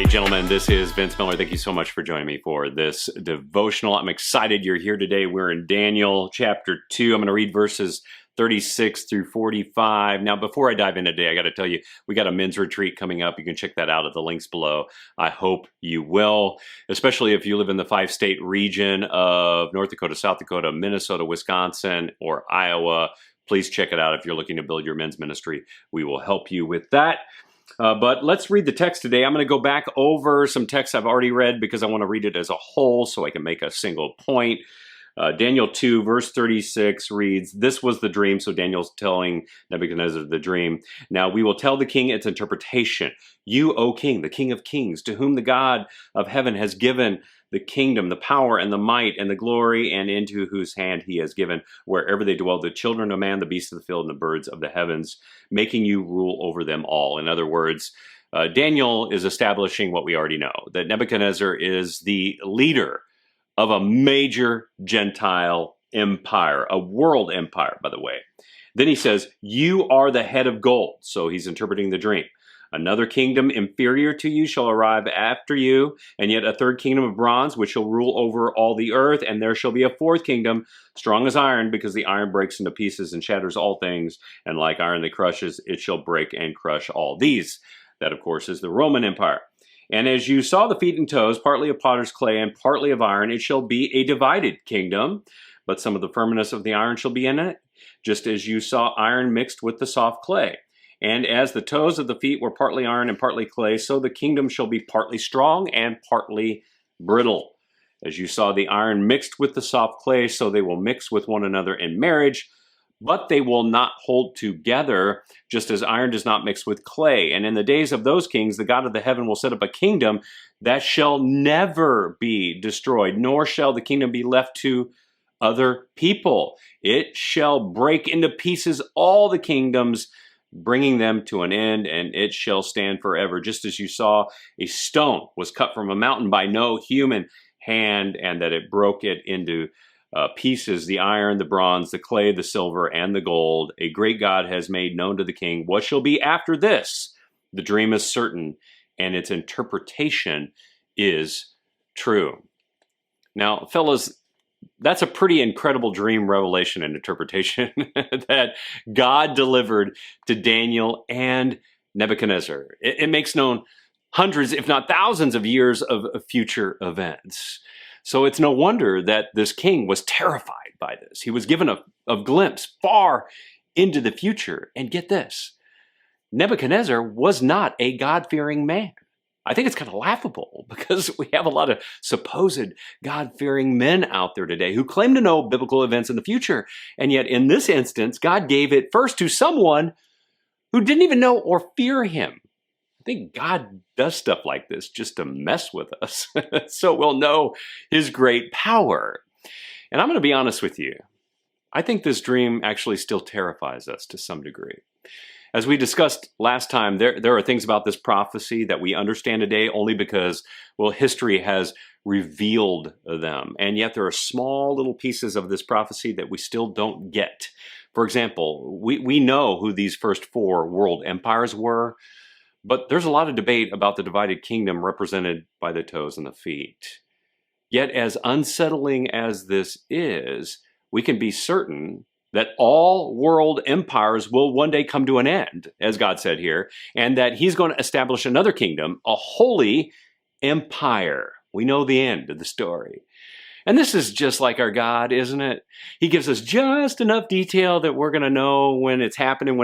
gentlemen, this is Vince Miller. Thank you so much for joining me for this devotional. I'm excited you're here today. We're in Daniel chapter 2. I'm going to read verses 36 through 45. Now, before I dive in today, I got to tell you, we got a men's retreat coming up. You can check that out at the links below. I hope you will, especially if you live in the 5-state region of North Dakota, South Dakota, Minnesota, Wisconsin, or Iowa. Please check it out if you're looking to build your men's ministry. We will help you with that. But let's read the text today. I'm going to go back over some texts I've already read because I want to read it as a whole so I can make a single point. Daniel 2, verse 36 reads, "This was the dream." So Daniel's telling Nebuchadnezzar the dream. "Now we will tell the king its interpretation. You, O king, the king of kings, to whom the God of heaven has given the kingdom, the power, and the might, and the glory, and into whose hand he has given, wherever they dwell, the children of man, the beasts of the field, and the birds of the heavens, making you rule over them all." In other words, Daniel is establishing what we already know, that Nebuchadnezzar is the leader of a major Gentile empire, a world empire, by the way. Then he says, "You are the head of gold." So he's interpreting the dream. "Another kingdom inferior to you shall arrive after you, and yet a third kingdom of bronze, which shall rule over all the earth. And there shall be a fourth kingdom, strong as iron, because the iron breaks into pieces and shatters all things. And like iron that crushes, it shall break and crush all these." That, of course, is the Roman Empire. "And as you saw the feet and toes, partly of potter's clay and partly of iron, it shall be a divided kingdom. But some of the firmness of the iron shall be in it, just as you saw iron mixed with the soft clay. And as the toes of the feet were partly iron and partly clay, so the kingdom shall be partly strong and partly brittle. As you saw the iron mixed with the soft clay, so they will mix with one another in marriage, but they will not hold together, just as iron does not mix with clay. And in the days of those kings, the God of the heaven will set up a kingdom that shall never be destroyed, nor shall the kingdom be left to other people. It shall break into pieces all the kingdoms, bringing them to an end, and it shall stand forever. Just as you saw a stone was cut from a mountain by no human hand, and that it broke it into pieces, the iron, the bronze, the clay, the silver, and the gold. A great God has made known to the king what shall be after this. The dream is certain, and its interpretation is true." Now, fellas, that's a pretty incredible dream, revelation, and interpretation that God delivered to Daniel and Nebuchadnezzar. It makes known hundreds, if not thousands of years of future events. So it's no wonder that this king was terrified by this. He was given a glimpse far into the future. And get this, Nebuchadnezzar was not a God-fearing man. I think it's kind of laughable because we have a lot of supposed God-fearing men out there today who claim to know biblical events in the future. And yet in this instance, God gave it first to someone who didn't even know or fear him. I think God does stuff like this just to mess with us so we'll know his great power. And I'm going to be honest with you. I think this dream actually still terrifies us to some degree. As we discussed last time, there are things about this prophecy that we understand today only because, well, history has revealed them. And yet there are small little pieces of this prophecy that we still don't get. For example, we know who these first 4 world empires were, but there's a lot of debate about the divided kingdom represented by the toes and the feet. Yet as unsettling as this is, we can be certain that all world empires will one day come to an end, as God said here, and that he's going to establish another kingdom, a holy empire. We know the end of the story. And this is just like our God, isn't it? He gives us just enough detail that we're going to know when it's happening,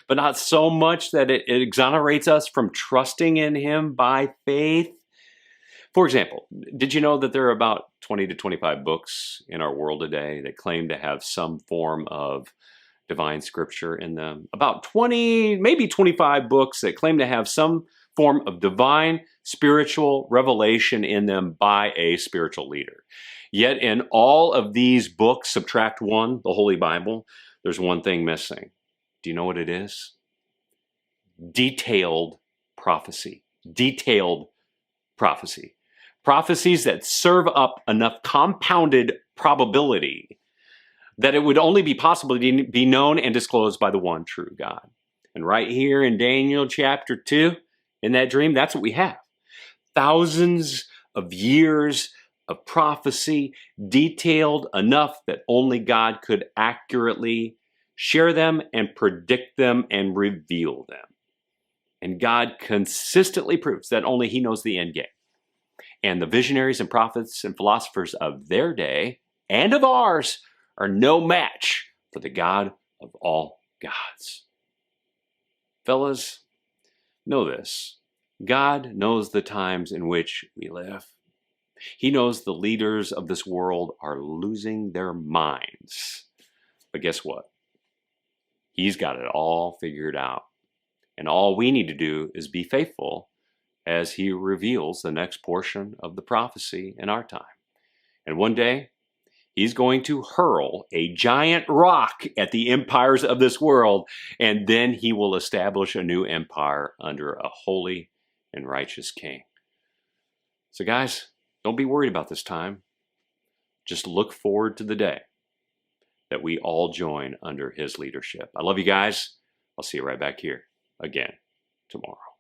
but not so much that it exonerates us from trusting in him by faith. For example, did you know that there are about 20 to 25 books in our world today that claim to have some form of divine scripture in them? About 20, maybe 25 books that claim to have some form of divine spiritual revelation in them by a spiritual leader. Yet in all of these books, subtract one, the Holy Bible, there's one thing missing. Do you know what it is? Detailed prophecy. Detailed prophecy. Prophecies that serve up enough compounded probability that it would only be possible to be known and disclosed by the one true God. And right here in Daniel chapter 2, in that dream, that's what we have. thousands of years of prophecy, detailed enough that only God could accurately share them and predict them and reveal them. And God consistently proves that only He knows the end game. And the visionaries and prophets and philosophers of their day and of ours are no match for the God of all gods. Fellas, know this. God knows the times in which we live. He knows the leaders of this world are losing their minds. But guess what? He's got it all figured out. And all we need to do is be faithful as He reveals the next portion of the prophecy in our time. And one day, He's going to hurl a giant rock at the empires of this world, and then He will establish a new empire under a holy and righteous king. So guys, don't be worried about this time. Just look forward to the day that we all join under His leadership. I love you guys. I'll see you right back here again tomorrow.